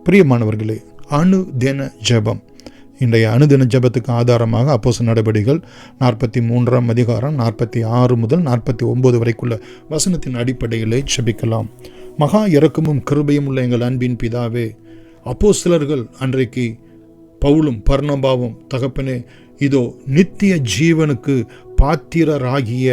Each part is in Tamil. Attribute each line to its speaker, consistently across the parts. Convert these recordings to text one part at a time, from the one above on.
Speaker 1: பிரியமானவர்களே, அனுதின ஜெபம். இன்றைய அனுதின ஜெபத்துக்கு ஆதாரமாக அப்போஸ்தலர் நடபடிகள் 43ஆம் அதிகாரம் 46 முதல் 49 வரைக்குள்ள வசனத்தின் அடிப்படையிலே ஜெபிக்கலாம். மகா இரக்கமும் கிருபையும் உள்ள எங்கள் அன்பின் பிதாவே, அப்போஸ்தலர்கள் அன்றைக்கு பவுலும் பர்னபாவும் தகப்பனே, இதோ நித்திய ஜீவனுக்கு பாத்திரராகிய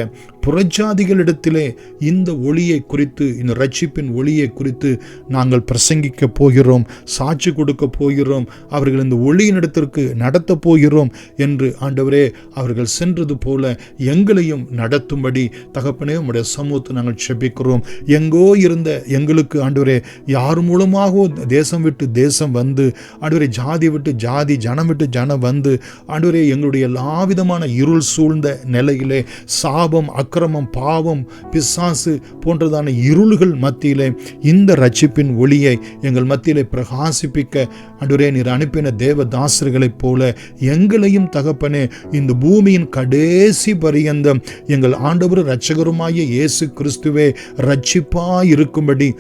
Speaker 1: புறஜாதிகளிடத்திலே இந்த ஒளியை குறித்து, இந்த ரட்சிப்பின் ஒளியை குறித்து நாங்கள் பிரசங்கிக்க போகிறோம், சாட்சி கொடுக்க போகிறோம், அவர்கள் இந்த ஒளியினிடத்திற்கு நடத்த போகிறோம் என்று ஆண்டவரே அவர்கள் சென்றது போல எங்களையும் நடத்தும்படி தகப்பனே உம்முடைய சமூகத்தை நாங்கள் ஜெபிக்கிறோம். எங்கோ இருந்த எங்களுக்கு ஆண்டவரே, யார் மூலமாகவோ தேசம் விட்டு தேசம் வந்து ஆண்டவரே, ஜாதி விட்டு ஜாதி, ஜனம் விட்டு ஜனம் வந்து ஆண்டவரே, எங்களுடைய எல்லா விதமான இருள் சூழ்ந்த நிலையிலே சாபம், அக்கிரமம், பாவம், பிசாசு போன்றதான இருள்கள் மத்தியிலே இந்த ரட்சிப்பின் ஒளியை எங்கள் மத்தியிலே பிரகாசிப்பிக்க ஆண்டவரே நீர் அனுப்பின தேவதாசர்களைப் போல எங்களையும் தகப்பனே இந்த பூமியின் கடைசி பரியந்தம் எங்கள் ஆண்டவர் இரட்சகருமாகிய இயேசு கிறிஸ்துவே ரட்சிப்பாய் இருக்கும்படி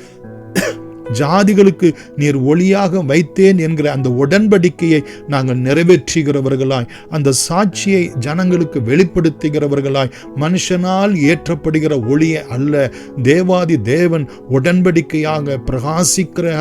Speaker 1: ஜாதிகளுக்கு நீர் ஒளியாக வைத்தேன் என்கிற அந்த உடன்படிக்கையை நாங்கள் நிறைவேற்றுகிறவர்களாய், அந்த சாட்சியை ஜனங்களுக்கு வெளிப்படுத்துகிறவர்களாய், மனுஷனால் ஏற்றப்படுகிற ஒளியை அல்ல, தேவாதி தேவன் உடன்படிக்கையாக பிரகாசிக்கிற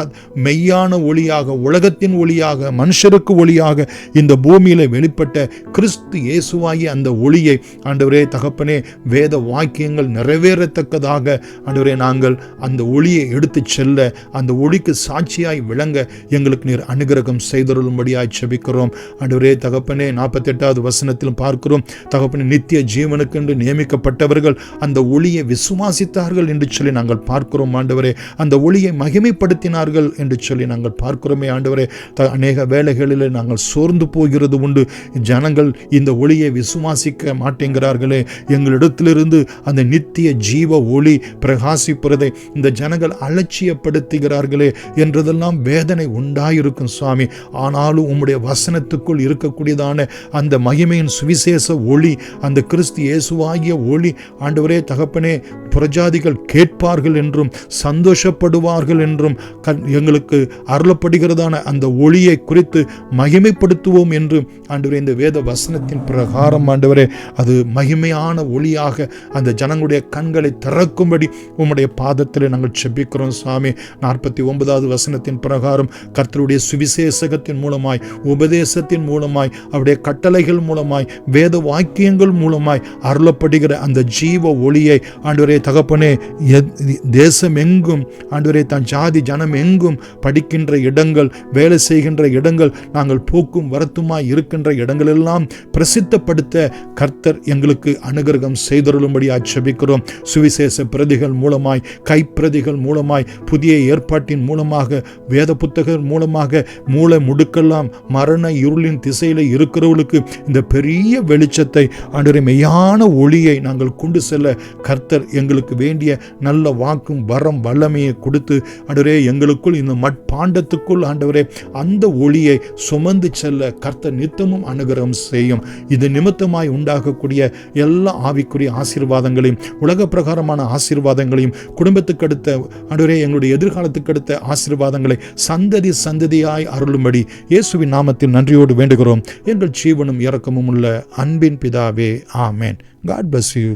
Speaker 1: மெய்யான ஒளியாக, உலகத்தின் ஒளியாக, மனுஷருக்கு ஒளியாக இந்த பூமியில வெளிப்பட்ட கிறிஸ்து இயேசுவாகிய அந்த ஒளியை ஆண்டவரே தகப்பனே, வேத வாக்கியங்கள் நிறைவேறத்தக்கதாக ஆண்டவரே நாங்கள் அந்த ஒளியை எடுத்து செல்ல, அந்த ஒளிக்கு சாட்சியாய் விளங்க எங்களுக்கு நீர் அனுகிரகம் செய்தருளும்படியாய் ஜெபிக்கிறோம். ஆண்டவரே தகப்பனே, 48வது வசனத்திலும் பார்க்கிறோம் தகப்பனே, நித்திய ஜீவனுக்கென்று நியமிக்கப்பட்டவர்கள் அந்த ஒளியை விசுவாசித்தார்கள் என்று சொல்லி நாங்கள் பார்க்கிறோம். ஆண்டவரே, அந்த ஒளியை மகிமைப்படுத்தினார்கள் என்று சொல்லி நாங்கள் பார்க்கிறோமே. ஆண்டவரே, அநேக வேளைகளில் நாங்கள் சோர்ந்து போகிறது உண்டு. ஜனங்கள் இந்த ஒளியை விசுவாசிக்க மாட்டேங்கிறார்களே, எங்களிடத்திலிருந்து அந்த நித்திய ஜீவ ஒளி பிரகாசிப்பதை இந்த ஜனங்கள் அலட்சியப்படுத்துகிறார்களே என்றதெல்லாம் வேதனை உண்டாயிருக்கும் சுவாமி. ஆனாலும் உம்முடைய வசனத்துக்குள் இருக்கக்கூடியதான அந்த மகிமையின் சுவிசேஷ ஒளி, அந்த கிறிஸ்து இயேசுவாகிய ஒளி ஆண்டவரே தகப்பனே, புறஜாதிகள் கேட்பார்கள் என்றும் சந்தோஷப்படுவார்கள் என்றும் எங்களுக்கு அருளப்படுகிறதான அந்த ஒளியை குறித்து மகிமைப்படுத்துவோம் என்று ஆண்டவரே இந்த வேத வசனத்தின் பிரகாரம் ஆண்டவரே அது மகிமையான ஒளியாக அந்த ஜனங்களுடைய கண்களை திறக்கும்படி உம்முடைய பாதத்தில் நாங்கள் ஜெபிக்கிறோம் சுவாமி. 49வது வசனத்தின் பிரகாரம் கர்த்தருடைய சுவிசேஷகத்தின் மூலமாய், உபதேசத்தின் மூலமாய், அவருடைய கட்டளைகள் மூலமாய், வேத வாக்கியங்கள் மூலமாய் அருளப்படுகிற அந்த ஜீவ ஒளியை ஆண்டவரே தகப்பனே, தேசம் எங்கும் ஆண்டவரே தன் ஜாதி ஜனம் எங்கும் படிக்கின்ற இடங்கள், வேலை செய்கின்ற இடங்கள், நாங்கள் போக்கும் வரத்துமாய் இருக்கின்ற இடங்களெல்லாம் பிரசித்தப்படுத்த கர்த்தர் எங்களுக்கு அனுகிரகம் செய்தருளும்படி ஜெபிக்கிறோம். சுவிசேஷ பிரதிகள் மூலமாய், கைப்பிரதிகள் மூலமாய், புதிய ஏற்பாட்டின் மூலமாக, வேத புத்தகங்கள் மூலமாக மூளை முடுக்கெல்லாம் மரண இருளின் திசையில் இருக்கிறவர்களுக்கு இந்த பெரிய வெளிச்சத்தை ஆண்டவரே, மெய்யான ஒளியை நாங்கள் கொண்டு செல்ல கர்த்தர் எங்களுக்கு வேண்டிய நல்ல வாக்கும் வரம் வல்லமையை கொடுத்து ஆண்டவரே எங்களுக்குள் இந்த மட்பாண்டத்துக்குள் ஆண்டவரே அந்த ஒளியை சுமந்து செல்ல கர்த்தர் நித்தமும் அனுகிரகம் செய்யும். இது நிமித்தமாய் உண்டாகக்கூடிய எல்லா ஆவிக்குரிய ஆசீர்வாதங்களையும், உலக பிரகாரமான ஆசீர்வாதங்களையும், குடும்பத்துக்கு அடுத்த ஆண்டவரே எங்களுடைய எதிர்காலத்துக்கு அடுத்த ஆசீர்வாதங்களை சந்ததி சந்ததியாய் அருளும்படி இயேசுவின் நாமத்தில் நன்றியோடு வேண்டுகிறோம். எங்கள் ஜீவனும் இரக்கமும் உள்ள அன்பின் பிதாவே, ஆமேன். God bless you.